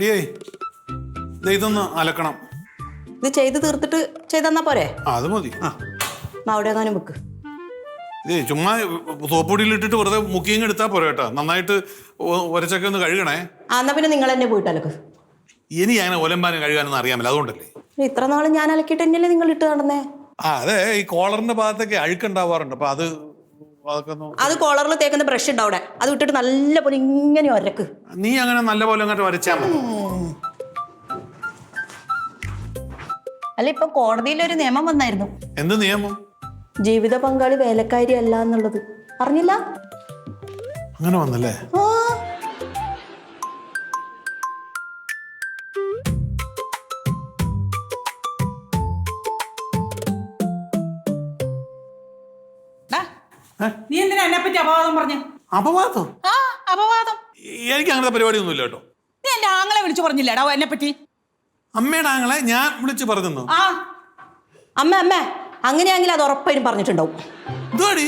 എടിയേ ഇതൊന്ന് അലക്കണം. ഇത് ചെയ്ത് തീർത്തിട്ട് ചെയ്തെന്നാ പോരെ? അത് മതി. അവിടെ എങ്ങാനും വെക്ക്. ചുമ്മാ സോപ്പൊടിയിൽ ഇട്ടിട്ട് വെറുതെ മുക്കിയും എടുത്താൽ പോരാ കേട്ടോ. നന്നായിട്ട് ഒരച്ചൊക്കെ ഒന്ന് കഴുകണേ. എന്നാ പിന്നെ നിങ്ങൾ തന്നെ പോയിട്ട് അലക്ക്. ഇനി അങ്ങനെ ഒലമ്പാനും കഴുകാനൊന്നും അറിയാമല്ലോ, അതുകൊണ്ടല്ലേ. ഇത്ര നാള് ഞാൻ അലക്കിയിട്ട് തന്നെയല്ലേ നിങ്ങൾ ഇട്ട് നടന്നേ? അതെ, ഈ കോളറിന്റെ ഭാഗത്തൊക്കെ അഴുക്കുണ്ടാവാറുണ്ട്. അപ്പൊ അത് കോളറിൽ തേക്കുന്ന ബ്രഷ് ഉണ്ട് അവിടെ, അത് വിട്ടിട്ട് നല്ല പോലെ ഇങ്ങനെ ഒരക്ക്. നീ അങ്ങനെ നല്ല പോലെ അങ്ങോട്ട് വരച്ചാ മതി. അല്ല, ഇപ്പൊ കോടതിയിലൊരു നിയമം വന്നായിരുന്നു. എന്ത് നിയമം? ജീവിത പങ്കാളി വേലക്കാരി അല്ല എന്നുള്ളത് അറിഞ്ഞില്ല? അങ്ങനെ വന്നല്ലേ? നീ എന്തിനാ എന്നെ പറ്റി അപവാദം പറഞ്ഞു? അപവാദം? അപവാദം എനിക്ക് അങ്ങനത്തെ പരിപാടി ഒന്നുമില്ല കേട്ടോ. നീ എന്റെ ആങ്ങളെ വിളിച്ചു പറഞ്ഞില്ലടാ എന്നെ പറ്റി? അമ്മയുടെ ആങ്ങളെ ഞാൻ വിളിച്ചു പറഞ്ഞു. അമ്മ അമ്മ അങ്ങനെയാണെങ്കിൽ അത് ഉറപ്പായും പറഞ്ഞിട്ടുണ്ടാവും. ഇതോടി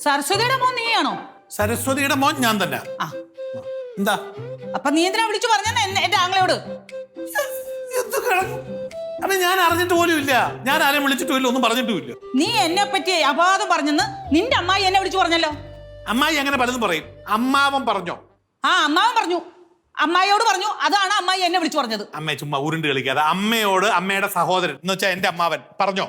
സരസ്വതിയുടെ മോൻ നീയാണോ? സരസ്വതിയുടെ മോൻ ഞാൻ തന്നെ. എന്താ അപ്പൊ നീ എന്തിനാ വിളിച്ചു പറഞ്ഞ എന്റെ ആങ്ങളയോട്? അപ്പൊ ഞാൻ അറിഞ്ഞിട്ട് പോലും ഇല്ല. ഞാൻ ആരെയും വിളിച്ചിട്ടും ഇല്ല, ഒന്നും പറഞ്ഞിട്ടുമില്ല. നീ എന്നെ പറ്റി അപവാദം പറഞ്ഞെന്ന് നിന്റെ അമ്മായി എന്നെ വിളിച്ചു പറഞ്ഞല്ലോ. അമ്മായി അങ്ങനെ പലതും പറയും. അമ്മാവൻ പറഞ്ഞോ? അമ്മാവൻ പറഞ്ഞു, അമ്മായിയോട് പറഞ്ഞു. അതാണ് അമ്മായി എന്നെ വിളിച്ചു പറഞ്ഞത്. അമ്മ ചുമ്മാ ഉരുണ്ട് കളിക്കാതെ. അമ്മയോട് അമ്മയുടെ സഹോദരൻ എന്ന് വെച്ചാൽ എന്റെ അമ്മാവൻ പറഞ്ഞോ?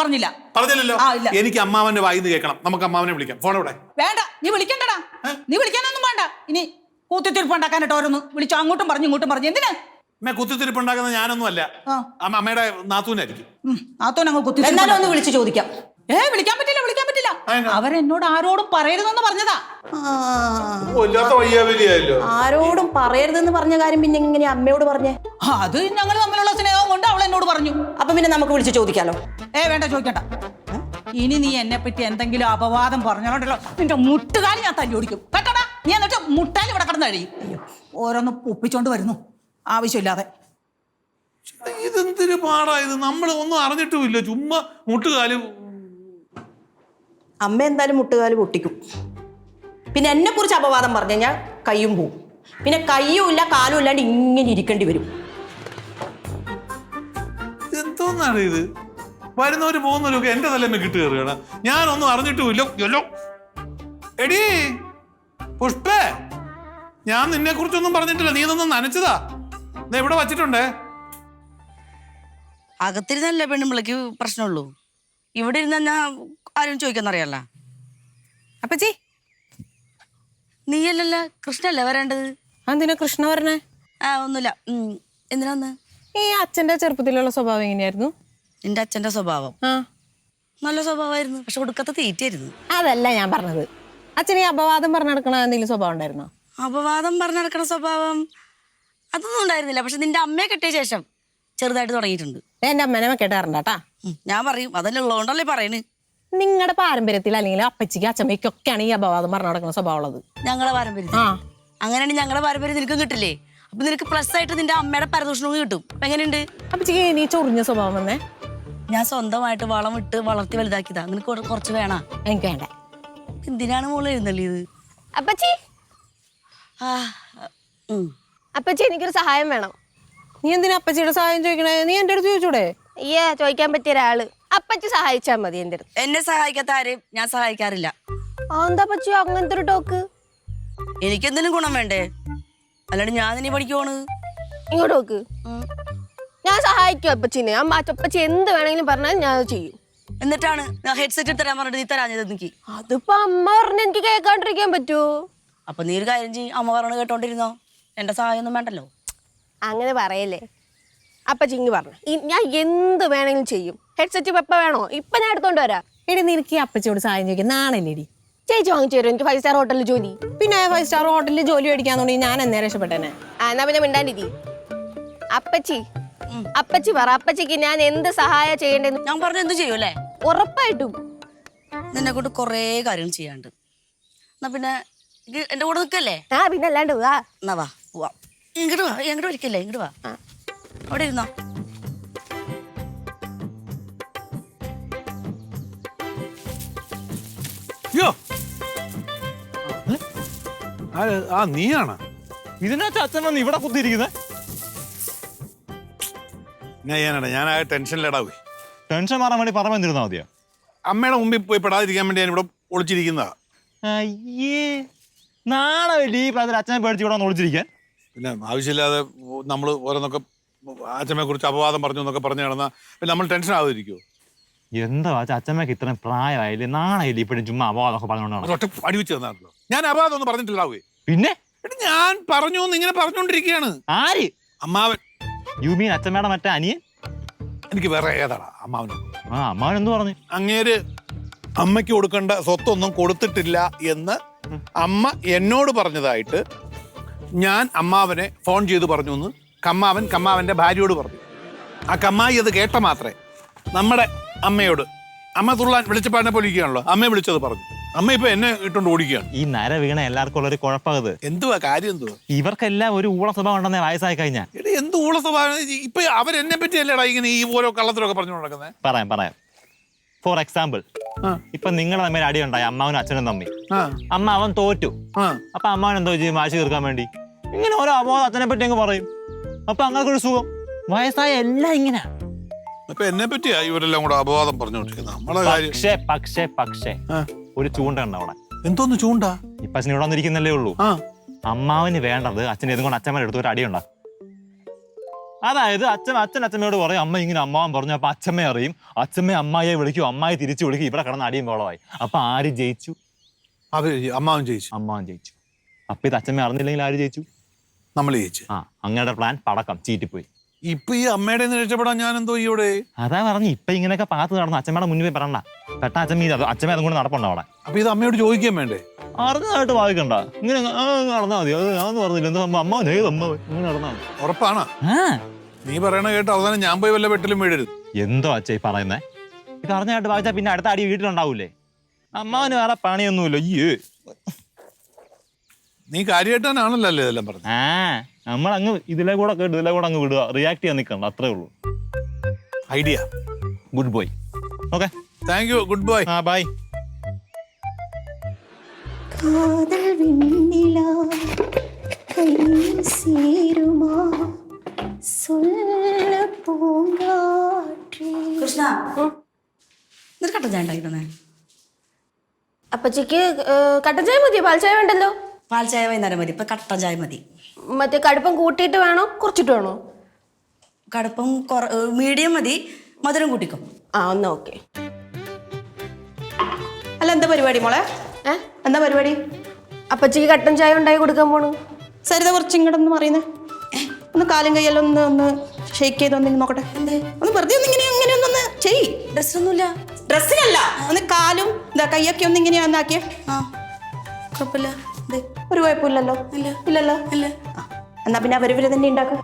പറഞ്ഞില്ല. പറഞ്ഞില്ലല്ലോ. എനിക്ക് അമ്മാവന്റെ വായിന്ന് കേൾക്കണം. നമുക്ക് അമ്മാവനെ വിളിക്കാം. ഫോൺ ഇവിടെ വേണ്ട. നീ വിളിക്കണ്ടടാ. നീ വിളിക്കാനൊന്നും വേണ്ട. ഇനി കൂത്തിത്തിരിപ്പുണ്ടാക്കാനായിട്ട് ഓരോന്ന് വിളിച്ചു അങ്ങോട്ടും പറഞ്ഞു ഇങ്ങോട്ടും പറഞ്ഞു. എന്തിനാ അമ്മ കുത്തിത്തിരിപ്പുണ്ടാക്കുന്ന? ഞാനൊന്നും അല്ല, അമ്മയുടെ നാത്തൂനായിരിക്കും. എന്നാലും ഒന്ന് വിളിച്ചു ചോദിക്കാം. വിളിക്കാൻ പറ്റില്ല, വിളിക്കാൻ പറ്റില്ല. അവരെന്നോട് ആരോടും പറയരുതെന്ന് പറഞ്ഞതാ. ആരോടും പറയരുതെന്ന് പറഞ്ഞ കാര്യം പിന്നെ എങ്ങനെ അമ്മയോട് പറഞ്ഞേ? അത് ഞങ്ങൾ തമ്മിലുള്ള സ്നേഹം കൊണ്ട് അവൾ എന്നോട് പറഞ്ഞു. അപ്പൊ പിന്നെ നമുക്ക് വിളിച്ചു ചോദിക്കാലോ. വേണ്ട, ചോദിക്കണ്ട. ഇനി നീ എന്നെ പറ്റി എന്തെങ്കിലും അപവാദം പറഞ്ഞോണ്ടല്ലോ നിന്റെ മുട്ടുകാലി ഞാൻ തല്ലി ഓടിക്കും കേട്ടോടാ. നീ എന്നിട്ട് മുട്ടാലി ഇവിടെ കിടന്ന് കഴിയും. ഓരോന്ന് ഒപ്പിച്ചോണ്ട് വരുന്നു ആവശ്യമില്ലാതെ. ഇതെന്തൊരു പാടായത്. നമ്മൾ ഒന്നും അറിഞ്ഞിട്ടുമില്ല, ചുമ്മാ മുട്ടുകാല്. അമ്മ എന്തായാലും മുട്ടുകാല് പൊട്ടിക്കും. പിന്നെ എന്നെ കുറിച്ച് അപവാദം പറഞ്ഞു കഴിഞ്ഞാൽ കയ്യും പോവും. പിന്നെ കയ്യും ഇല്ല കാലും ഇല്ലാണ്ട് ഇങ്ങനെ ഇരിക്കേണ്ടി വരും. എന്തോന്നാണ് ഇത്? വരുന്നവര് പോകുന്നവരൊക്കെ എന്റെ തലമ്മ കിട്ടു കയറുകയാണ്. ഞാനൊന്നും അറിഞ്ഞിട്ടുമില്ല. എടീ പുഷ്പേ, ഞാൻ നിന്നെ കുറിച്ചൊന്നും പറഞ്ഞിട്ടില്ല. നീ ഇതൊന്നും നനച്ചതാ. ഇവിടെ വച്ചിട്ടുണ്ടേ. അകത്തിരുന്നല്ലേ പെണ്ണുമ്പിളക്ക് പ്രശ്നമുള്ളൂ. ഇവിടെ ഇരുന്ന ആരും ചോദിക്കാന്നറിയാല്ല. അപ്പച്ചി, നീയല്ലല്ല കൃഷ്ണല്ലേ വരേണ്ടത്. എന്തിനാ കൃഷ്ണ വരണേ? ഒന്നുമില്ല. എന്തിനാന്ന്? ഈ അച്ഛന്റെ ചെറുപ്പത്തിലുള്ള സ്വഭാവം എങ്ങനെയായിരുന്നു? നിന്റെ അച്ഛന്റെ സ്വഭാവം നല്ല സ്വഭാവമായിരുന്നു, പക്ഷെ ഒടുക്കത്തെ തീറ്റായിരുന്നു. അതല്ല ഞാൻ പറഞ്ഞത്. അച്ഛൻ ഈ അപവാദം പറഞ്ഞു നടക്കണ എന്തെങ്കിലും സ്വഭാവം ഉണ്ടായിരുന്നോ? അപവാദം പറഞ്ഞു നടക്കണ സ്വഭാവം അതൊന്നും ഉണ്ടായിരുന്നില്ല. പക്ഷെ നിന്റെ അമ്മയെ കെട്ടിയ ശേഷം ചെറുതായിട്ട് തുടങ്ങിയിട്ടുണ്ട്. എന്റെ അമ്മേനെ വെക്കേട്ടാറുണ്ടാട്ടാ. ഞാൻ പറയും, അതന്നെ ഉള്ളതുകൊണ്ടല്ലേ പറയണ്. നിങ്ങളുടെ പാരമ്പര്യത്തിൽ അല്ലെങ്കിൽ അപ്പച്ചിക്ക് അച്ഛമ്മയ്ക്കൊക്കെയാണ് ഈ അപവാദം പറഞ്ഞു നടക്കുന്ന സ്വഭാവം ഉള്ളത്. ഞങ്ങളുടെ പാരമ്പര്യത്തിൽ അങ്ങനെയാണെങ്കിൽ ഞങ്ങളുടെ പാരമ്പര്യം നിനക്കും കിട്ടില്ലേ? അപ്പൊ നിനക്ക് പ്ലസ് ആയിട്ട് നിന്റെ അമ്മയുടെ പരദൂഷണവും കിട്ടും. അപ്പൊ എങ്ങനെയുണ്ട്? അപ്പച്ചിക്ക് നീ ചൊറിഞ്ഞ സ്വഭാവം വന്നേ. ഞാൻ സ്വന്തമായിട്ട് വളം ഇട്ട് വളർത്തി വലുതാക്കിയതാ. നിനക്ക് കുറച്ച് വേണ? എനിക്ക് വേണ്ട. എന്തിനാണ് മോള് എഴുന്നള്ളിയത്? അപ്പച്ചി, അപ്പച്ചി എനിക്കൊരു സഹായം വേണം. നീ എന്തിനാ അപ്പച്ചിയുടെ സഹായം ചോദിക്കണേ? നീ എന്റെ അടുത്ത് ചോദിച്ചൂടെ? ചോദിക്കാൻ പറ്റിയ ഒരാള് അപ്പച്ചി സഹായിച്ചാ മതി. എന്റെ അടുത്ത് എന്നെ സഹായിക്കാത്ത ആരെയും ഞാൻ സഹായിക്കാറില്ല. എന്താ പച്ചി അങ്ങനത്തെ ഒരു ടോക്ക്? എനിക്കെന്തിനും ഗുണം വേണ്ടേ? അല്ലാണ്ട് ഞാൻ ഇനി പഠിക്ക് പോണ്. ഇങ്ങോട്ട് നോക്ക്. ഞാൻ സഹായിക്കും അപ്പച്ചിനെ. അപ്പച്ചി എന്ത് വേണമെങ്കിലും പറഞ്ഞാൽ ഞാൻ അത് ചെയ്യും. എന്നിട്ടാണ് ഹെഡ്സെറ്റ് തരാൻ പറഞ്ഞിട്ട് നീ തരാഞ്ഞത് എനിക്ക്? അതിപ്പോ അമ്മ പറഞ്ഞ എനിക്ക് കേൾക്കാണ്ടിരിക്കാൻ പറ്റുമോ? അപ്പൊ നീ ഒരു കാര്യം ചെയ്യും, അമ്മ പറഞ്ഞ് കേട്ടോണ്ടിരുന്നോ. എന്റെ സഹായം ഒന്നും വേണ്ടല്ലോ. അങ്ങനെ പറയല്ലേ. അപ്പച്ചി ഇങ്ങ് പറഞ്ഞു, ഞാൻ എന്ത് വേണമെങ്കിലും ചെയ്യും. ഹെഡ്സെറ്റ് എപ്പ വേണോ? ഇപ്പൊ ഞാൻ എടുത്തോണ്ട് വരാം. എടി, നിനക്ക് ഈ അപ്പച്ചിയോട് സഹായം ചോദിക്കാൻ നാണല്ലേടി? ചേച്ചി വാങ്ങിച്ചു തരും എനിക്ക് 5 സ്റ്റാർ ഹോട്ടലിൽ ജോലി. പിന്നെ 5 സ്റ്റാർ ഹോട്ടലിൽ ജോലി മേടിക്കാന്നുണ്ടെങ്കിൽ ഞാൻ എന്നേ രക്ഷപ്പെട്ടേനെ. എന്നാ പിന്നെ മിണ്ടാണ്ടിരി. അപ്പച്ചി പറ, അപ്പച്ചിക്ക് ഞാൻ എന്ത് സഹായം ചെയ്യണ്ടെന്ന്. ഞാൻ പറഞ്ഞു എന്ത് ചെയ്യൂല്ലേ? ഉറപ്പായിട്ടും. നിന്നെ കൊണ്ട് കൊറേ കാര്യങ്ങൾ ചെയ്യാണ്ട്. എന്നാ പിന്നെ എന്റെ കൂടെ നിൽക്കല്ലേ? പിന്നെ അല്ലാണ്ട് വാ. എന്നാ വാ പോവാ. ഇങ്ങോട്ട് വാ, എങ്ങോട്ട് ഒരിക്കല്ലേ, ഇങ്ങോട്ട് വാ. അവിടെ ഇരുന്നോ. നീയാണ്? ഇതിനകത്ത് അച്ഛൻ വന്ന് ഇവിടെ കുത്തിയിരിക്കുന്നത്. ഞാൻ ആ ടെൻഷനിലിടാവേ. ടെൻഷൻ മാറാൻ വേണ്ടി പറഞ്ഞു വന്നിരുന്നാ മതിയോ? അമ്മയുടെ മുമ്പിൽ പോയി പെടാതിരിക്കാൻ വേണ്ടി ഞാൻ ഇവിടെ ഒളിച്ചിരിക്കുന്നതാ. അയ്യേ, നാളെ വലിയ ഈ പ്രായത്തിൽ അച്ഛനെ പേടിച്ച് ഇവിടെ ഒന്ന് ഒളിച്ചിരിക്കാൻ. പിന്നെ ആവശ്യമില്ലാതെ നമ്മൾ ഓരോന്നൊക്കെ അച്ഛമ്മയെ കുറിച്ച് അപവാദം പറഞ്ഞു എന്നൊക്കെ പറഞ്ഞു നടന്നാൽ പിന്നെ നമ്മൾ ടെൻഷൻ ആവാതിരിക്കുമോ? എന്താ അച്ഛമ്മക്ക് ഇത്രയും പ്രായമായില്ലേ, നാളെയില്ലേ ഇപ്പോഴും ചുമ്മാ അപവാദമൊക്കെ പറഞ്ഞോണ്ടാണ്. ഒറ്റ അടി വെച്ച് തന്നാണല്ലോ. ഞാൻ അപവാദം ഒന്നും പറഞ്ഞിട്ടില്ലാവേ. പിന്നെ ഞാൻ പറഞ്ഞു ഇങ്ങനെ പറഞ്ഞോണ്ടിരിക്കുകയാണ്. ആര്? അമ്മാവൻ. യു മീൻ അച്ഛമ്മയുടെ മറ്റേ അനിയൻ? എനിക്ക് വേറെ ഏതാടാ അമ്മാവനോ? അമ്മാവൻ എന്ത് പറഞ്ഞു? അങ്ങേര് അമ്മയ്ക്ക് കൊടുക്കേണ്ട സ്വത്തൊന്നും കൊടുത്തിട്ടില്ല എന്ന് അമ്മ എന്നോട് പറഞ്ഞതായിട്ട് ഞാൻ അമ്മാവനെ ഫോൺ ചെയ്ത് പറഞ്ഞു എന്ന് കമ്മാവന്റെ ഭാര്യയോട് പറഞ്ഞു. ആ കമ്മായി അത് കേട്ട മാത്രമേ നമ്മുടെ അമ്മയോട്, അമ്മ തുള്ളാൻ വിളിച്ചപ്പാടിനെ പോലെ ഇരിക്കുകയാണല്ലോ, അമ്മയെ വിളിച്ചത് പറഞ്ഞു. അമ്മ ഇപ്പൊ എന്നെ ഇട്ടുകൊണ്ട് ഓടിക്കുകയാണ്. ഈ നര വീണ എല്ലാവർക്കും ഉള്ളൊരു കുഴപ്പത് എന്തുവാ കാര്യം? എന്തുവാ ഇവർക്കെല്ലാം ഒരു ഊള സ്വഭാവം ഉണ്ടെന്നേ വയസ്സായി കഴിഞ്ഞാൽ. എന്ത് ഊള സ്വഭാവം? ഇപ്പൊ അവരെന്നെ പറ്റി അല്ലേടാ ഇങ്ങനെ ഈ ഓരോ കള്ളത്തിലൊക്കെ പറഞ്ഞു നടക്കുന്നത്. പറയാം. ഫോർ എക്സാമ്പിൾ, ഇപ്പൊ നിങ്ങളെ തമ്മിൽ അടി ഉണ്ടായി, അമ്മാവനും അച്ഛനും തമ്മിൽ. അമ്മാവൻ തോറ്റു. അപ്പൊ അമ്മാവൻ എന്തോ ചെയ്യും? വാശി തീർക്കാൻ വേണ്ടി ഇങ്ങനെ ഓരോ അബോധം അച്ഛനെ പറ്റി അങ്ങ് പറയും. അപ്പൊ അങ്ങനൊരു സുഖം. വയസ്സായ എല്ലാം ഇങ്ങനെ. അപ്പൊ എന്നെ പറ്റിയാ ഇവരെല്ലാം കൂടെ അപവാദം പറഞ്ഞോണ്ടിരിക്കുന്നത്. നമ്മളെ കാര്യം. പക്ഷേ ഒരു ചൂണ്ട ഉണ്ട് അവിടെ. എന്തോന്ന് ചൂണ്ട? ഇപ്പൊ അച്ഛൻ ഇവിടെ വന്നിരിക്കുന്നല്ലേ ഉള്ളൂ. അമ്മാവന് വേണ്ടത് അച്ഛൻ ഇതും കൊണ്ട് അച്ഛമ്മയുടെ അടുത്ത് ഒരു അടിയുണ്ടാ. അതായത് അച്ഛനോട് പറയും അമ്മ ഇങ്ങനെ അമ്മാവൻ പറഞ്ഞു. അപ്പൊ അച്ഛമ്മ അറിയും, അച്ഛമ്മ അമ്മായിയെ വിളിക്കും, അമ്മായി തിരിച്ചു വിളിക്കും, ഇവിടെ കിടന്ന് അടിയും ബഹളമായി. അപ്പൊ ആര് ജയിച്ചു? അമ്മാവൻ ജയിച്ചു. അപ്പൊ ഇത് അച്ഛമ്മ അറിഞ്ഞില്ലെങ്കിൽ ആര് ജയിച്ചു? നമ്മൾ ജയിച്ചു. അങ്ങയുടെ പ്ലാൻ പടക്കം ചീറ്റിപ്പോയി. ഇപ്പൊ ഈ അമ്മയുടെ രക്ഷപ്പെടാൻ ഞാൻ എന്തോ ഇവിടെ. അതാ പറഞ്ഞു, ഇപ്പൊ ഇങ്ങനെയൊക്കെ പാത്ത് നടന്നു അച്ഛമ്മയുടെ മുന്നിൽ പറയണ്ട. പെട്ട അച്ഛമ്മ അതും കൂടെ നടപ്പുണ്ടോ അവിടെ? അപ്പൊ ഇത് അമ്മയോട് ചോദിക്കാൻ വേണ്ടേ? അറിഞ്ഞതായിട്ട് വായിക്കണ്ട, ഇങ്ങനെ നടന്നാ മതി. അത് ഞാൻ പറഞ്ഞില്ല, എന്താ അമ്മാവൻ ഏത് അമ്മാവൻ ഇങ്ങനെ നടന്നാ മതി. ഉറപ്പാണ്? നീ പറയണ കേട്ടോ അവസാനം ഞാൻ പോയി വല്ല വെട്ടിലും വീഴരുത്. എന്തോ അച്ഛാ പറയുന്നേ? ഇത് അറിഞ്ഞായിട്ട് വായിച്ചാ പിന്നെ അടുത്ത അടി വീട്ടിലുണ്ടാവൂലേ? അമ്മാവന് വേറെ പണിയൊന്നുമില്ല. അയ്യേ, നീ കാര്യമായിട്ടാണല്ലോ അല്ലേ ഇതെല്ലാം പറഞ്ഞു? നമ്മളങ്ങ് ഇതിലെ കൂടെ അങ്ങ് വിടുക, റിയാക്ട് ചെയ്യാൻ നിൽക്കണ്ട, അത്രേ ഉള്ളൂ. Idea. Good boy. Okay, thank you. Good boy. Bye. Krishna, നിനക്ക് കട്ടൻ ചായ ഉണ്ടാക്കിത്തന്നെ? അപ്പച്ചിക്ക് കട്ടൻ ചായ മതിയോ? പാൽ ചായ വേണ്ടല്ലോ. പാൽ ചായ വൈകുന്നേരം മതി, ഇപ്പൊ കട്ടൻ ചായ മതി. മറ്റേ കടുപ്പം കൂട്ടിയിട്ട് വേണോ കുറച്ചിട്ട് വേണോ? കടുപ്പം മീഡിയം മതി, മധുരം കൂട്ടിക്കോ. എന്നാ ഓക്കെ. അല്ല, എന്താ പരിപാടി മോളെ? എന്താ പരിപാടി? അപ്പച്ചിക്ക് കട്ടൻ ചായ ഉണ്ടാക്കി കൊടുക്കാൻ പോണു. സരിത കുറച്ച് ഇങ്ങോട്ടൊന്ന് പറയുന്നേ. ഒന്ന് കാലും കയ്യെല്ലാം ഒന്ന് ഷെയ്ക്ക് ചെയ്ത് ഒന്നിങ്ങനെ നോക്കട്ടെ. ഒന്ന് വെറുതെ ഇങ്ങനെ ഒന്നൊന്ന് ചെയ്. ഡ്രസ്സൊന്നുമില്ല. ഡ്രസ്സിനല്ല, ഒന്ന് കാലും കയ്യൊക്കെ ഒന്ന് ഇങ്ങനെ ഒന്നാക്കിയേ. കുഴപ്പമില്ല. ഒരു കുഴപ്പമില്ലല്ലോ. ഇല്ലല്ലോ. എന്നാ പിന്നെ അവര് തന്നെ ഉണ്ടാക്കുക.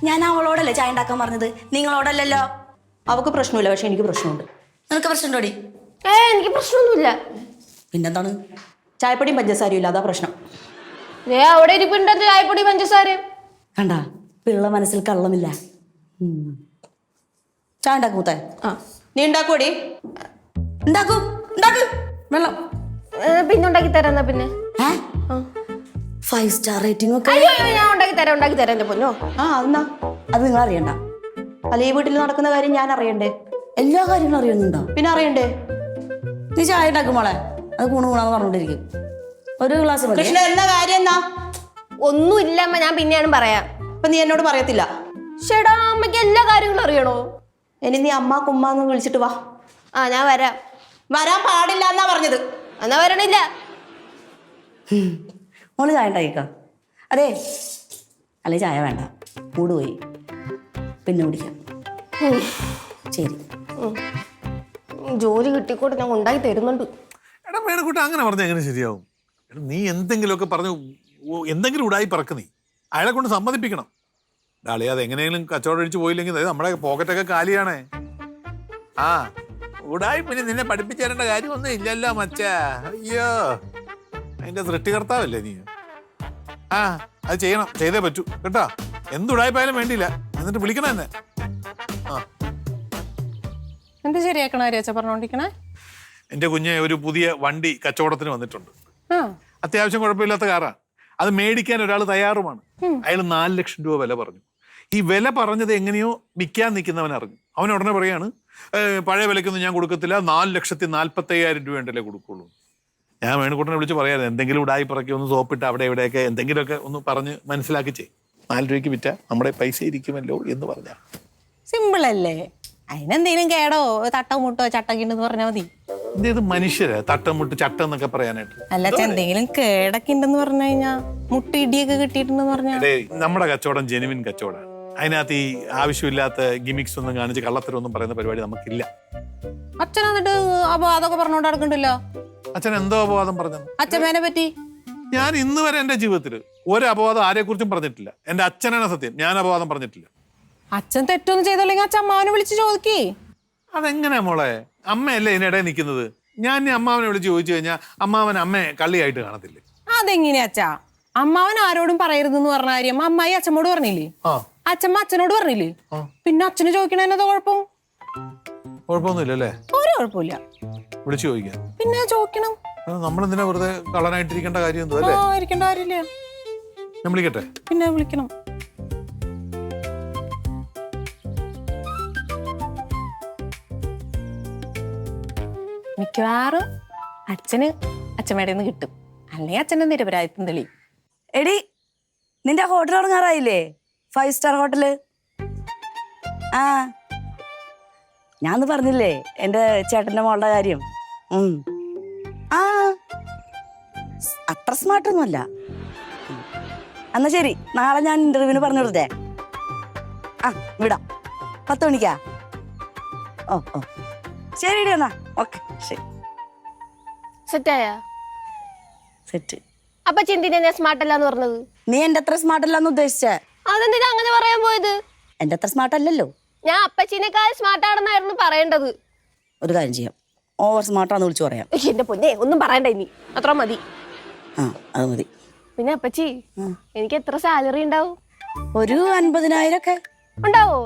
ഞാൻ അവളോടല്ലേ ചായ ഉണ്ടാക്കാൻ പറഞ്ഞത്, നിങ്ങളോടല്ലല്ലോ. അവക്ക് പ്രശ്നമില്ല, പക്ഷെ എനിക്ക് പ്രശ്നമുണ്ട്. നിനക്ക് പ്രശ്നമുണ്ടോടി? എനിക്ക് പ്രശ്നമൊന്നുമില്ല. പിന്നെന്താണ്? ചായപ്പൊടിയും പഞ്ചസാരയും ഇല്ല, അതാ പ്രശ്നം. അവിടെ ഇരിപ്പുണ്ട് ചായപ്പൊടി പഞ്ചസാരയും. കണ്ട, പിള്ള മനസ്സിൽ കള്ളമില്ല. ചായ ഉണ്ടാക്കും മുത്തേ. നീ ഉണ്ടാക്കൂടി? ഉണ്ടാക്കും. വെള്ളം പിന്നെ ഉണ്ടാക്കി തരാം. പിന്നെ 5 സ്റ്റാർ റേറ്റിംഗ് ഒക്കെ. ഞാൻ ഉണ്ടാക്കി തരാം എന്റെ പൊന്നോ. എന്നാ അത് നിങ്ങൾ അറിയണ്ട. അല്ല, ഈ വീട്ടിൽ നടക്കുന്ന കാര്യം ഞാൻ അറിയണ്ടേ? എല്ലാ കാര്യങ്ങളും അറിയുന്നുണ്ടോ? പിന്നെ അറിയണ്ടേ? നീ ചായ ഉണ്ടാക്കും മോളെ, അത് ഗുണാന്ന് പറഞ്ഞോണ്ടിരിക്കും. ഒരു ഗ്ലാസ് മതി. കൃഷ്ണ, എന്താ കാര്യം? എന്നാ ഒന്നും ഇല്ല അമ്മ, ഞാൻ പിന്നെയാണ് പറയാം. അപ്പൊ നീ എന്നോട് പറയത്തില്ല? ചേടാ, അമ്മയ്ക്ക് എല്ലാ കാര്യങ്ങളും അറിയണോ? ഇനി നീ അമ്മ കുമ്മാന്ന് വിളിച്ചിട്ട് വാ. ഞാൻ വരാം. വരാൻ പാടില്ല എന്നാ പറഞ്ഞത്. എന്നാ വരണില്ല. മോള് ചായ ഉണ്ടാക്കിക്ക. അതെ, അല്ലെ ചായ വേണ്ട, മൂട് പോയി, പിന്നെ കുടിക്കാം. ശരി, ജോലി കിട്ടിക്കോട്ടെ, ഞാൻ ഉണ്ടാക്കി തരുന്നുണ്ട്. എടാ മേടക്കൂട്ട, അങ്ങനെ പറഞ്ഞാൽ എങ്ങനെ ശരിയാവും? നീ എന്തെങ്കിലുമൊക്കെ പറഞ്ഞു എന്തെങ്കിലും ഉടായി പറക്ക്. നീ അയാളെ കൊണ്ട് സമ്മതിപ്പിക്കണം. ഡാളി, അത് എങ്ങനെയെങ്കിലും കച്ചവടം അടിച്ച് പോയില്ലെങ്കിൽ നമ്മുടെ പോക്കറ്റൊക്കെ കാലിയാണേ. ഉടായി പിന്നെ നിന്നെ പഠിപ്പിച്ചു തരേണ്ട കാര്യമൊന്നും ഇല്ലല്ലോ മച്ചാ. അയ്യോ, അതിന്റെ സൃഷ്ടികർത്താവല്ലേ നീ. അത് ചെയ്യണം, ചെയ്തേ പറ്റൂ കേട്ടോ. എന്തുടായ്പായാലും വേണ്ടിയില്ല, എന്നിട്ട് വിളിക്കണം എന്നെ. എന്ത് ശരിയാക്കണ കാര്യാച്ച പറഞ്ഞോണ്ടിരിക്കണേ? എന്റെ കുഞ്ഞെ ഒരു പുതിയ വണ്ടി കച്ചവടത്തിന് വന്നിട്ടുണ്ട്. അത്യാവശ്യം കുഴപ്പമില്ലാത്ത കാറാണ്. അത് മേടിക്കാൻ ഒരാൾ തയ്യാറുമാണ്. അയാൾ 4 ലക്ഷം രൂപ വില പറഞ്ഞു. ഈ വില പറഞ്ഞത് എങ്ങനെയോ വിൽക്കാൻ നിൽക്കുന്നവൻ അറിഞ്ഞു. അവൻ ഉടനെ പറയാണ്, പഴയ വിലയ്ക്കൊന്നും ഞാൻ കൊടുക്കത്തില്ല, 4,45,000 രൂപ ഉണ്ടല്ലേ കൊടുക്കുള്ളൂ. ഞാൻ വേണുകുട്ടനെ വിളിച്ച് പറയാറ്, എന്തെങ്കിലും ഉടായി പറക്കി ഒന്ന് സോപ്പിട്ട് അവിടെ ഇവിടെയൊക്കെ എന്തെങ്കിലുമൊക്കെ ഒന്ന് പറഞ്ഞ് മനസ്സിലാക്കി ചെയ്യും. 4 രൂപയ്ക്ക് വിറ്റാ നമ്മുടെ പൈസ ഇരിക്കുമല്ലോ എന്ന് പറഞ്ഞ സിമ്പിൾ അല്ലേ? അതിനെന്തേലും കേടോ തട്ടോ മുട്ടോ ചട്ടക്കിണ്ടെന്ന് പറഞ്ഞാൽ മതി. ഇത് മനുഷ്യരെ തട്ടം മുട്ട് ചട്ടം എന്നൊക്കെ പറയാനായിട്ട്. അല്ല എന്തെങ്കിലും കേടൊക്കെ ഉണ്ടെന്ന് പറഞ്ഞു കഴിഞ്ഞാ മുട്ട് ഇടിയൊക്കെ കിട്ടിയിട്ടുണ്ടെന്ന് പറഞ്ഞാ നമ്മുടെ കച്ചവടം ജെനുവിൻ കച്ചവടമാണ്. അതിനകത്ത് ഈ ആവശ്യമില്ലാത്ത ഗിമിക്സ് ഒന്നും കാണിച്ച് കള്ളത്തരമൊന്നും പറയുന്ന പരിപാടി നമുക്കില്ല. അച്ഛൻ എന്നിട്ട് അപവാദമൊക്കെ പറഞ്ഞോണ്ട് നടക്കണ്ടല്ലോ. അച്ഛൻ എന്തോ അപവാദം പറഞ്ഞത്? അച്ഛമ്മേനെ പറ്റി ഞാൻ ഇന്ന് വരെ എന്റെ ജീവിതത്തിൽ ഒരു അപവാദം ആരെക്കുറിച്ചും പറഞ്ഞിട്ടില്ല. എന്റെ അച്ഛനാണ് സത്യം, ഞാൻ അപവാദം പറഞ്ഞിട്ടില്ല. അച്ഛൻ തെറ്റൊന്നും ചെയ്തല്ലെങ്കിൽ അച്ഛൻ അമ്മാവനെ വിളിച്ച് ചോദിക്കേ. അതെങ്ങനെയാ മോളെ? അമ്മയല്ലേ ഇതിനിടയിൽ നിൽക്കുന്നത്. ഞാൻ ഇനി അമ്മാവനെ വിളിച്ച് ചോദിച്ചു കഴിഞ്ഞാൽ അമ്മാവൻ അമ്മയെ കള്ളിയായിട്ട് കാണത്തില്ലേ? അതെങ്ങനെയാ അച്ഛാ? അമ്മാവൻ ആരോടും പറയരുതെന്ന് പറഞ്ഞ കാര്യം അമ്മായി അച്ഛമ്മോട് പറഞ്ഞില്ലേ? അച്ഛമ്മ അച്ഛനോട് പറഞ്ഞില്ലേ? പിന്നെ അച്ഛന് ചോദിക്കണേനത് കുഴപ്പം? കുഴപ്പമൊന്നുമില്ല അല്ലേ? ഒരു കുഴപ്പമില്ല. വിളിച്ചു ചോദിക്കാം. പിന്നെ ചോദിക്കണം. നമ്മളെന്തിനാ വെറുതെ കള്ളനായിട്ടിരിക്കേണ്ട കാര്യം എന്തോ അല്ലേ? ഇരിക്കേണ്ട കാര്യമില്ല. ഞാൻ വിളിക്കട്ടെ? പിന്നെ വിളിക്കണം. മിക്കവാറും അച്ഛന് അച്ഛമ്മയുടെ നിന്ന് കിട്ടും, അല്ലെങ്കിൽ അച്ഛൻ്റെ നിരപരാധിത്വം തെളിയും. എടി, നിന്റെ ഹോട്ടൽ തുടങ്ങാറായില്ലേ? 5 star hotel. ആ, ഞാന്ന് പറഞ്ഞില്ലേ എൻ്റെ ചേട്ടൻ്റെ മോളുടെ കാര്യം. ആ, അത്ര സ്മാർട്ടൊന്നുമല്ല. എന്നാ ശരി, നാളെ ഞാൻ ഇന്റർവ്യൂവിന് പറഞ്ഞു കൊടുത്തേ. ആ, വിടാം. 10 മണിക്കാ? ഓ ഓ, ശരി ഇടി, എന്നാ ഓക്കെ, ശരി. സെറ്റായ സെറ്റ്. അപ്പൊ ചിന്തിനെ ഞാൻ സ്മാർട്ട് അല്ലാന്ന് പറഞ്ഞത്? നീ എൻ്റെ അത്ര സ്മാർട്ട് അല്ലാന്ന് ഉദ്ദേശിച്ചേ? അതെന്തിനാ അങ്ങനെ പറയാൻ പോയത്? എൻ്റെ അത്ര സ്മാർട്ട് അല്ലല്ലോ. ഞാൻ അപ്പച്ചീനേക്കാൾ സ്മാർട്ട് ആണെന്നായിരുന്നു പറയേണ്ടത്. ഒരു കാര്യം ചെയ്യാം, ഓവർ സ്മാർട്ടാന്ന് വിളിച്ചു പറയാം. എന്റെ പൊന്നെ, ഒന്നും പറയണ്ട ഇനി, അത്ര മതി. ആ, അത് മതി. പിന്നെ അപ്പച്ചി, എനിക്ക് എത്ര സാലറി ഉണ്ടാവും? ഒരു 50,000 ഒക്കെ ഉണ്ടാവോ?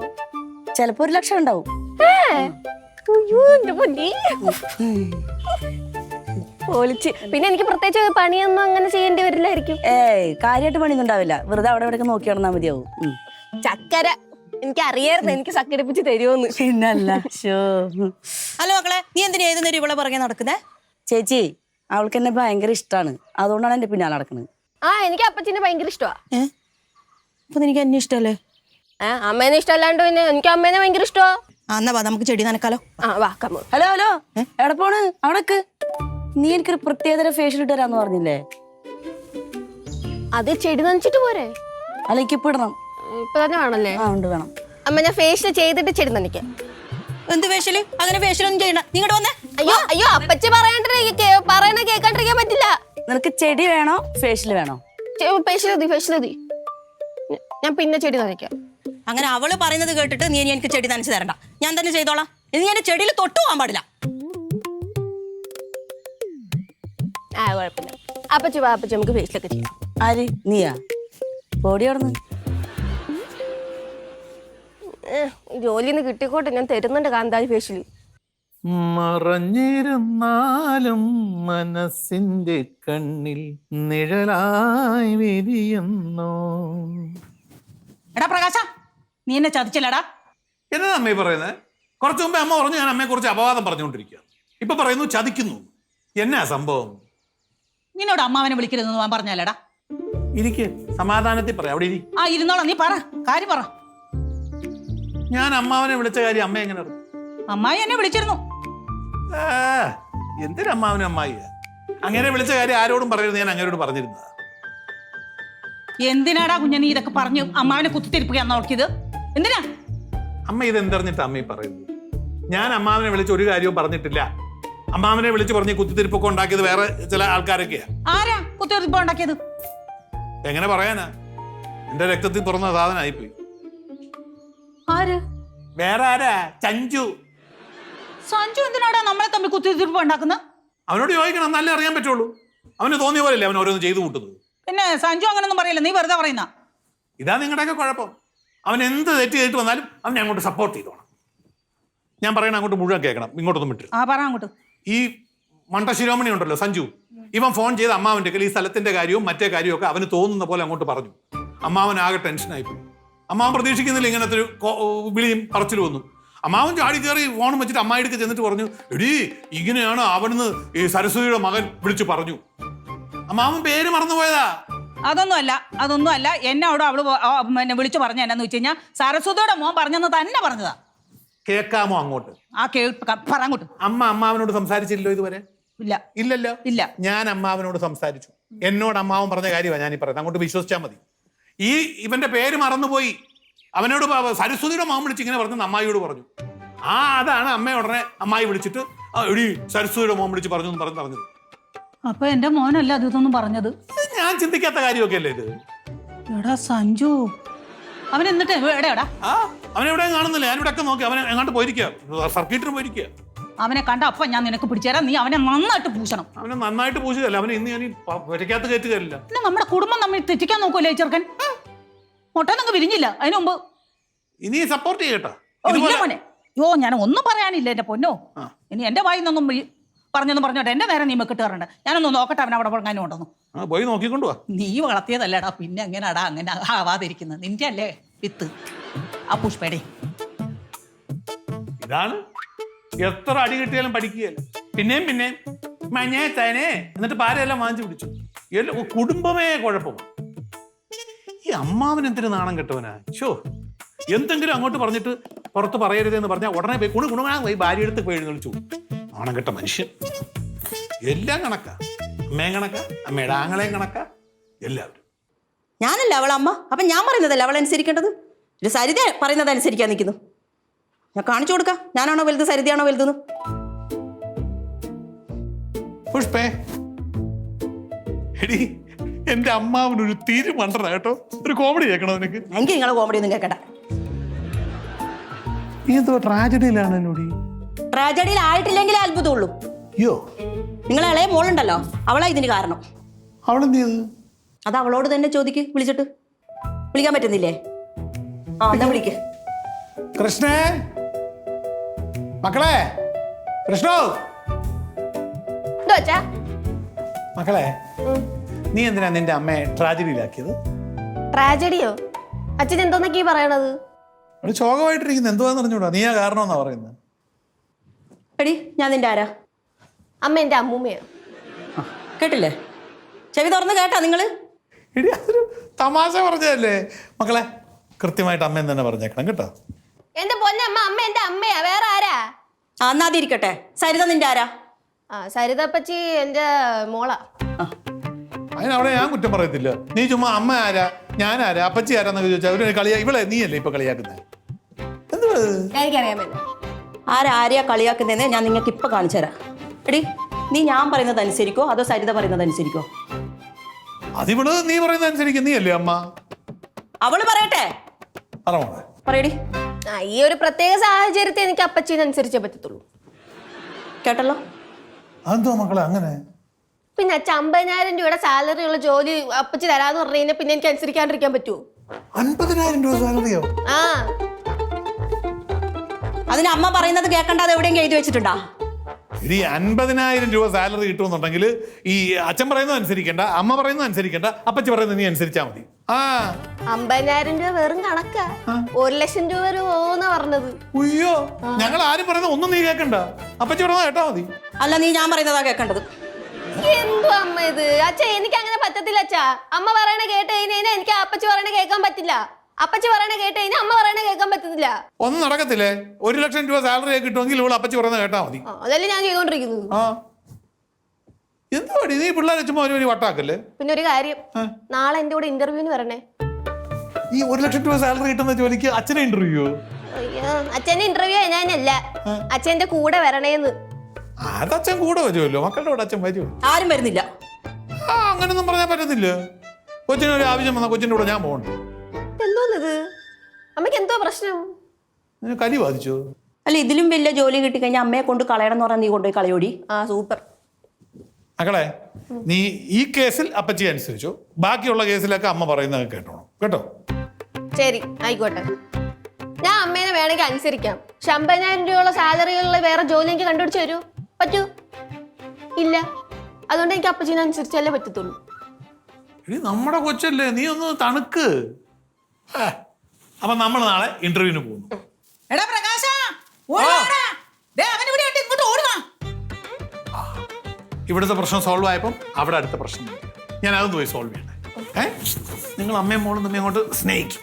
ചിലപ്പോ 1 ലക്ഷം ഉണ്ടാവും. എന്റെ പൊന്നി പോളിച്ച്. പിന്നെ എനിക്ക് പ്രത്യേകിച്ച് പണിയൊന്നും അങ്ങനെ ചെയ്യേണ്ടി വരില്ലായിരിക്കും. ഏയ്, കാര്യമായിട്ട് പണിയൊന്നും ഉണ്ടാവില്ല. വെറുതെ അവിടെ ഇവിടെ നോക്കി നടന്നാൽ മതിയാവും. ചക്കര എനിക്ക് അറിയായിരുന്നു എനിക്ക് സക്കടിപ്പിച്ച് തരുമോന്ന്. പിന്നല്ല. ഹലോ മക്കളെ, നീ എന്തിനാ ഏത് നേരം ഇവിടെ പുറകെ നടക്കുന്നേ? ചേച്ചി, അവൾക്ക് എന്നെ ഭയങ്കര ഇഷ്ടമാണ്, അതുകൊണ്ടാണ് എന്റെ പിന്നാലെ നടക്കുന്നത്. ആ, എനിക്ക് അപ്പച്ചീനെ ഭയങ്കര ഇഷ്ടമാ. അപ്പൊ നിനക്ക് എന്നെ ഇഷ്ടമല്ലേ? അമ്മേനെ ഇഷ്ടമല്ലാണ്ട് പിന്നെ എനിക്ക് അമ്മേനെ ഭയങ്കര ഇഷ്ടമാ. എന്നാ വാ, നമുക്ക് ചെടി നനക്കാലോ. ആ വാ, കമ്മ. ഹലോ ഹലോ, എവിടെ പോണ്? അവിടേക്ക്. നീ എനിക്കൊരു പ്രത്യേകതര ഫേഷ്യൽ ഇട്ട് തരാന്ന് പറഞ്ഞില്ലേ? അത് ചെടി നനച്ചിട്ട് പോരെ? അല്ല, എനിക്ക് ഇപ്പൊ ഇടണം. ഇപ്പൊ തന്നെ വേണല്ലേ? ആ, ഉണ്ട്, വേണം. അമ്മ, ഞാൻ ഫേഷ്യൽ ചെയ്തിട്ട് ചെടി നനയ്ക്കാം. എന്ത് ഫേഷ്യല്? അങ്ങനെ ഫേഷ്യലൊന്നും ചെയ്യണ്ട. നിങ്ങടെ വന്നേ. അയ്യോ അയ്യോ, അപ്പച്ചി പറയണ കേൾക്കാണ്ടിരിക്കാൻ പറ്റില്ല. നിനക്ക് ചെടി വേണോ ഫേഷ്യൽ വേണോ? ഫേഷ്യൽ മതി, ഫേഷ്യൽ മതി. ഞാൻ പിന്നെ ചെടി നനയ്ക്കാം. അങ്ങനെ അവള് പറയുന്നത് കേട്ടിട്ട് നീ എനിക്ക് ചെടി നനച്ച് തരണ്ട, ഞാൻ തന്നെ ചെയ്തോളാം. ഇനി ഞാൻ ചെടിയിൽ തൊട്ടു പോകാൻ പാടില്ല. ആ, കുഴപ്പമില്ല. അപ്പച്ചി വാ, അപ്പച്ചി നമുക്ക് ഫേഷ്യലൊക്കെ ചെയ്യാം. ആര്? നീയാ? പോടി അവിടുന്ന്. ജോലിന്ന് കിട്ടിക്കോട്ടെ, ഞാൻ തരുന്നുണ്ട് കാന്താരി ഫേഷ്യൽ. മറഞ്ഞിരുന്നാലും മനസ്സിന്റെ കണ്ണിൽ നിഴലായി വിരിയുന്നു. എടാ പ്രകാശ, നീ എന്നെ ചതിച്ചില്ലടാ. എന്നാ അമ്മയെ പറയുന്നത്? കുറച്ചു മുമ്പേ അമ്മ പറഞ്ഞു ഞാൻ അമ്മയെ കുറിച്ച് അപവാദം പറഞ്ഞുകൊണ്ടിരിക്കുക. ഇപ്പൊ പറയുന്നു ചതിക്കുന്നു. എന്നാ സംഭവം? നിന്നോട് അമ്മാവനെ വിളിക്കരുതെന്ന് ഞാൻ പറഞ്ഞല്ലടാ. ഇരിക്ക്, സമാധാനത്തിൽ പറയാം. അവിടെ ഇരി. ആ, ഇരുന്നോളാം. നീ പറ, കാര്യം പറ. ഞാൻ അമ്മാവനെ വിളിച്ച കാര്യം അമ്മ എങ്ങനെ അറിഞ്ഞു? അമ്മായി എന്നെ വിളിച്ചിരുന്നു. എന്തിനാ അമ്മാവനും അമ്മായി അങ്ങനെ വിളിച്ച കാര്യം ആരോടും പറയരുത്, ഞാൻ അങ്ങനോട് പറഞ്ഞിരുന്നതാ. എന്തിനാടാ കുഞ്ഞ നീ ഇതൊക്കെ പറഞ്ഞു അമ്മാവനെ കുത്തിത്തിരിപ്പിക്കാൻ നോക്കിയത്? എന്തിനാ? അമ്മ ഇത് എന്തെറിഞ്ഞിട്ട് അമ്മ പറയുന്നത്? ഞാൻ അമ്മാവനെ വിളിച്ച് ഒരു കാര്യവും പറഞ്ഞിട്ടില്ല. അമ്മാവനെ വിളിച്ച് പറഞ്ഞ് കുത്തിത്തിരിപ്പൊക്കെ ഉണ്ടാക്കിയത് വേറെ ചില ആൾക്കാരൊക്കെയാ. ആരാ കുത്തിത്തിരിപ്പ് ഉണ്ടാക്കിയത്? എങ്ങനെ പറയാനാ? എന്റെ രക്തത്തിൽ തുറന്ന സാധനമായിപ്പോയി. ആര്? വേറെ ആരാ? സഞ്ജു. സഞ്ജു എന്തിനാടാ നമ്മളെ തമ്മിൽ കുത്തിത്തിരിപ്പ് ഉണ്ടാക്കുന്നത്? അവനോട് ചോദിക്കണം, നല്ല അറിയാൻ പറ്റുള്ളൂ. അവന് തോന്നിയ പോലെയല്ലേ അവൻ ഓരോന്ന് ചെയ്തു കൂട്ടുന്നത്. പിന്നെ സഞ്ജു അങ്ങനൊന്നും പറയില്ല, നീ വെറുതെ പറയുന്ന. ഇതാ നിങ്ങളുടെയൊക്കെ കുഴപ്പം. അവൻ എന്ത് തെറ്റ് ചെയ്തിട്ട് വന്നാലും അവനെ അങ്ങോട്ട് സപ്പോർട്ട് ചെയ്തോണം. ഞാൻ പറയണ അങ്ങോട്ട് മുഴുവൻ കേൾക്കണം, ഇങ്ങോട്ടൊന്നും വിട്ടു. ആ, പറ അങ്ങോട്ട്. ഈ മണ്ട ശിരോമണി ഉണ്ടല്ലോ സഞ്ജു, ഇവൻ ഫോൺ ചെയ്ത് അമ്മാവന്റെ ഈ സ്ഥലത്തിന്റെ കാര്യവും മറ്റേ കാര്യവും ഒക്കെ അവന് തോന്നുന്ന പോലെ അങ്ങോട്ട് പറഞ്ഞു. അമ്മാവൻ ആകെ ടെൻഷനായിപ്പോയി. അമ്മാവൻ പ്രതീക്ഷിക്കുന്നില്ല ഇങ്ങനത്തെ ഒരു വിളിയും പറച്ചിലും ഒന്നും. അമ്മാവൻ ചാടി കയറി ഫോൺ വെച്ചിട്ട് അമ്മായിടുക്ക് ചെന്നിട്ട് പറഞ്ഞു, എടീ ഇങ്ങനെയാണ് അവിടുന്ന് ഈ സരസ്വതിയുടെ മകൻ വിളിച്ചു പറഞ്ഞു. അമ്മാവൻ പേര് മറന്നുപോയതാ. അതൊന്നും അല്ല എന്നോട് അവള് പിന്നെ വിളിച്ചു പറഞ്ഞ എന്നാന്ന് വെച്ച് കഴിഞ്ഞാൽ സരസ്വതിയുടെ മോൻ പറഞ്ഞെന്ന് തന്നെ പറഞ്ഞതാ. കേൾക്കാമോ അങ്ങോട്ട്? പറങ്ങോട്ട്. അമ്മാവനോട് സംസാരിച്ചില്ലല്ലോ ഇതുവരെ? ഇല്ലല്ലോ. ഇല്ല. ഞാൻ അമ്മാവനോട് സംസാരിച്ചു. എന്നോട് അമ്മാവൻ പറഞ്ഞ കാര്യമാണ് ഞാൻ ഈ പറയുന്നത്. അങ്ങോട്ട് വിശ്വസിച്ചാൽ മതി. ഇവന്റെ പേര് മറന്നുപോയി. അവനോട് സരസ്വതിയുടെ മോൻ വിളിച്ച് ഇങ്ങനെ പറഞ്ഞു, അമ്മായിയോട് പറഞ്ഞു. അതാണ് അമ്മ ഉടനെ അമ്മായി വിളിച്ചിട്ട് എടി സരസ്വതിയുടെ മോൻ വിളിച്ച് പറഞ്ഞു എന്ന് പറഞ്ഞത്. അപ്പൊ എന്റെ മോനല്ല ഇതൊന്നും പറഞ്ഞത്. ഞാൻ ചിന്തിക്കാത്ത കാര്യമൊക്കെ അല്ലേ ഇത്? എടാ സഞ്ജു, അവൻ എന്നിട്ട് എവിടെയാടാ? അവനെവിടെയും കാണുന്നില്ല. ഞാൻ ഇവിടെ ഒക്കെ നോക്കി. അവനെ എങ്ങോട്ട് പോയിരിക്കുക, സർക്കിട്ടിന് പോയിരിക്കുക. അവനെ കണ്ട അപ്പൊ ഞാൻ നിനക്ക് പിടിച്ചുതരാം. നീ അവനെ നന്നായിട്ട് പൂശണം. അവനെ നന്നായിട്ട് പൂശിയല്ല, അവനെ ഇന്ന് ഞാൻ ഒറ്റയ്ക്കകത്ത് കയറ്റുകയല്ല. പിന്നെ നമ്മുടെ കുടുംബം നമ്മൾ തെറ്റിക്കാൻ നോക്കൂല്ലേ ചെറുക്കൻ? മുട്ടനൊക്കെ വിരിഞ്ഞില്ല അതിനു മുമ്പ്. ഇനി സപ്പോർട്ട് ചെയ്യട്ടോ. ഞാൻ ഒന്നും പറയാനില്ല എന്റെ പൊന്നോ. ഇനി എന്റെ വായി നിന്നൊന്നും പറഞ്ഞോട്ടെ. എന്റെ നേരം നീ മെക്കിട്ട് കയറണ്ട. ഞാനൊന്ന് നോക്കട്ടെ അവൻ അവിടെ പറഞ്ഞാലും ഉണ്ടെന്നു. പോയി നോക്കിക്കൊണ്ടുവാ. നീ വളർത്തിയതല്ലടാ, പിന്നെ എങ്ങനെയാടാ അങ്ങനെ ആവാതിരിക്കുന്നത്? നിന്റെ അല്ലേ വിത്ത് ആ പുഷ്പയുടെ. ഇതാണ് എത്ര അടി കിട്ടിയാലും പഠിക്കുകയല്ല. പിന്നെയും മഞ്ഞേ തേനെ എന്നിട്ട് പാരയെല്ലാം വാങ്ങിച്ചു പിടിച്ചു. കുടുംബമേ കുഴപ്പം. ഈ അമ്മാവൻ എന്തിനു നാണം കെട്ടവനാ? എന്തെങ്കിലും അങ്ങോട്ട് പറഞ്ഞിട്ട് പുറത്ത് പറയരുതെന്ന് പറഞ്ഞാൽ ഉടനെ പോയി പോയി ഭാര്യ എടുത്ത് പോയി എഴുന്നള്ളിച്ചു. നാണം കെട്ട മനുഷ്യൻ. എല്ലാം കണക്കാ. അമ്മയും കണക്കാ, അമ്മയുടെ ആങ്ങളെയും കണക്കാ, എല്ലാവരും. ഞാനല്ല അവളമ്മ. അപ്പം ഞാൻ പറയുന്നതല്ല അവൾ അനുസരിക്കേണ്ടത്. ഒരു സരിത പറയുന്നത് അനുസരിക്കാൻ നിൽക്കുന്നു. ഞാൻ കാണിച്ചു കൊടുക്കാം. ഞാനാണോ വലുത്, സരിതയാണോ വലുതെന്ന്? പുഷ്പേ, എടി എന്റെ അമ്മാവനൊരു തീരുമാനം കേട്ടോ. ഒരു കോമഡി കേൾക്കണോ നിനക്ക്? എനിക്ക് നിങ്ങളെ കോമഡി ഒന്നും കേൾക്കണ്ട. നീ എന്തോ ട്രാജഡിയിലാണല്ലോ. ട്രാജഡിയിൽ ആയിട്ടില്ലെങ്കിലേ അത്ഭുതമുള്ളൂ. അയ്യോ, നിങ്ങളെ ഇളയ മോളുണ്ടല്ലോ, അവളാ ഇതിന് കാരണം. അവളെന്ത് ചെയ്ത്? അത് അവളോട് തന്നെ ചോദിക്ക്. വിളിച്ചിട്ട് വിളിക്കാൻ പറ്റുന്നില്ലേ? എന്നാ വിളിക്ക്. കൃഷ്ണേ, മക്കളെ, കൃഷ്ണോ. മക്കളെ, നീ എന്തിനാ നിന്റെ അമ്മയെ ട്രാജഡിയിലാക്കിയത്? ട്രാജഡിയോ? അച്ഛൻ എന്തോന്നൊക്കെ പറയണത്? ഒരു ശോകമായിട്ടിരിക്കുന്നത് എന്തുവാന്ന് അറിഞ്ഞൂടാ. നീയാ കാരണമെന്നാ പറയുന്നത്. എടി ഞാൻ നിന്റെ ആരാ? അമ്മ എന്റെ അമ്മൂമ്മയാ. കേട്ടില്ലേ? ചെവി തുറന്ന് കേട്ടാ നിങ്ങള്? എടി അതൊരു തമാശ പറഞ്ഞതല്ലേ. മക്കളെ, കൃത്യമായിട്ട് അമ്മയെന്ന് തന്നെ പറഞ്ഞേക്കണം കേട്ടോ. എന്റെ പൊന്നമ്മ, അമ്മ എന്റെ അമ്മയാ, വേറെ ആരാ? എന്നാ അതിരിക്കട്ടെ. സരിത നിന്റെ ആരാ? സരിതപ്പച്ചി എന്റെ മോളാ. അതിനവിടെ ഞാൻ കുറ്റം പറയത്തില്ല. നീ ചുമ്മാ അമ്മ ആരാ, ഞാൻ ആരാ, അപ്പച്ചി ആരാന്നൊക്കെ ചോദിച്ചാൽ അവര് കളിയാ. ഇവളെ നീയല്ലേ ഇപ്പൊ കളിയാക്കുന്നത്? എന്തുവാ? എനിക്കറിയാമോ ആരെയാ കളിയാക്കുന്നതെന്ന് ഞാൻ നിങ്ങൾക്ക് ഇപ്പൊ കാണിച്ചു തരാം. എടി നീ ഞാൻ പറയുന്നത് അനുസരിക്കോ അതോ സരിത പറയുന്നത് അനുസരിക്കോ? അതിവള് നീ പറയുന്നത് അനുസരിക്കും. നീ അല്ലേ അമ്മ? അവള് പറയട്ടെ. പറയടി. ഈ ഒരു പ്രത്യേക സാഹചര്യത്തിൽ എനിക്ക് അപ്പച്ചീനനുസരിച്ചേ പറ്റത്തുള്ളൂ. കേട്ടല്ലോ? അതെന്തോ മക്കളെ അങ്ങനെ? പിന്നെ 50,000 രൂപയുടെ സാലറി ഉള്ള ജോലി അപ്പച്ചി തരാന്ന് പറഞ്ഞു കഴിഞ്ഞാൽ പിന്നെ എനിക്ക് അനുസരിക്കാണ്ടിരിക്കാൻ പറ്റുമോ? 50,000 രൂപ സാലറിയോ? അതിന് അമ്മ പറയുന്നത് കേൾക്കണ്ടാതെ എവിടെയെങ്കിലും എഴുതി വെച്ചിട്ടുണ്ടാ? ഇനി 50,000 രൂപ സാലറി കിട്ടുമെന്നുണ്ടെങ്കിൽ ഈ അച്ഛൻ പറയുന്നത് അനുസരിക്കണ്ട, അമ്മ പറയുന്നത് അനുസരിക്കണ്ട, അപ്പച്ചി പറയുന്നത് നീ അനുസരിച്ചാ മതി. 50,000 രൂപ വെറും കണക്കാ. 1,00,000 രൂപ വരുമോന്നാ പറഞ്ഞത്. അയ്യോ, ഞങ്ങൾ ആരും പറയുന്നത് ഒന്നും നീ കേൾക്കണ്ട, അപ്പച്ചി പറയുന്നത് കേട്ടാ മതി. അല്ല, നീ ഞാൻ പറയുന്നതാ കേൾക്കേണ്ടത്. എന്തോ അമ്മ ഇത്? അച്ഛാ എനിക്ക് അങ്ങനെ പറ്റത്തില്ല അച്ഛാ. അമ്മ പറയണ കേട്ട് കഴിഞ്ഞാൽ എനിക്ക് അപ്പച്ചി പറയണ കേൾക്കാൻ പറ്റില്ല. അപ്പച്ചി പറയണ കേട്ട് കഴിഞ്ഞാൽ അമ്മ പറയണ കേൾക്കാൻ പറ്റത്തില്ല. ഒന്നും നടക്കത്തില്ലേ? 1,00,000 രൂപ സാലറി കിട്ടുമെങ്കിൽ ഇവിടെ അപ്പച്ചി പറയുന്നത് കേട്ടാ മതി. അതല്ലേ ഞാൻ ചെയ്തോണ്ടിരിക്കുന്നത്. എന്താ നീ പിള്ളേരെ ചുമ്മാ ഒരു വട്ടാക്കല്ലേ. പിന്നെ ഒരു കാര്യം, നാളെ എന്റെ കൂടെ ഇന്റർവ്യൂവിന് വരണേ. ഈ 1,00,000 രൂപ സാലറി കിട്ടുന്ന ജോലിക്ക് അച്ഛനെ ഇന്റർവ്യൂ? അച്ഛന്റെ ഇന്റർവ്യൂ ഞാനല്ല, അച്ഛന്റെ കൂടെ വരണേന്ന്. അതച്ഛൻ കൂടെ വരുമല്ലോ, മക്കളുടെ കൂടെ അച്ഛൻ വരുമോ? ആരും വരുന്നില്ല. അങ്ങനൊന്നും പറഞ്ഞാൽ പറ്റത്തില്ല. കൊച്ചിനൊരു ആവശ്യം വന്നാൽ കൊച്ചിന്റെ കൂടെ ഞാൻ പോകണ്ട. എന്തോന്നത്? അമ്മയ്ക്ക് എന്തോ പ്രശ്നം? കലി ബാധിച്ചോ? അല്ല, ഇതിലും വലിയ ജോലി കിട്ടിക്കഴിഞ്ഞാൽ അമ്മയെ കൊണ്ട് കളയണം എന്ന് പറഞ്ഞാൽ നീ കൊണ്ടുപോയി കളയോടി. സൂപ്പർ. മക്കളെ, നീ ഈ കേസിൽ അപ്പച്ചി അനുസരിച്ചോ, ബാക്കിയുള്ള കേസിലൊക്കെ അമ്മ പറയുന്നത് കേട്ടോണം കേട്ടോ. ശരി, ആയിക്കോട്ടെ. ഞാൻ അമ്മേനെ വേണമെങ്കിൽ അനുസരിക്കാം. 50,000 രൂപയുള്ള സാലറിയുള്ള വേറെ ജോലി എനിക്ക് കണ്ടുപിടിച്ച് തരൂ. പറ്റൂ? ഇല്ല. അതുകൊണ്ട് എനിക്ക് അപ്പച്ചീനെ അനുസരിച്ചല്ലേ പറ്റത്തുള്ളൂ. എടി നമ്മുടെ കൊച്ചല്ലേ, നീ ഒന്ന് തണുക്ക്. അപ്പൊ നമ്മൾ നാളെ ഇന്റർവ്യൂവിന് പോകുന്നു. എടാ പ്രകാശ, ഓടുവാടാ. ദേ അവൻ ഇവിടെ ഉണ്ട്, ഇങ്ങോട്ട് ഓടുവാ. ഇവിടുത്തെ പ്രശ്നം സോൾവ് ആയപ്പം അവിടെ അടുത്ത പ്രശ്നം ഞാൻ അതൊന്ന് പോയി സോൾവ് ചെയ്യണ്ടേ. നിങ്ങൾ അമ്മയും മോളും തമ്മിൽ അങ്ങോട്ട് സ്നേഹിക്കും.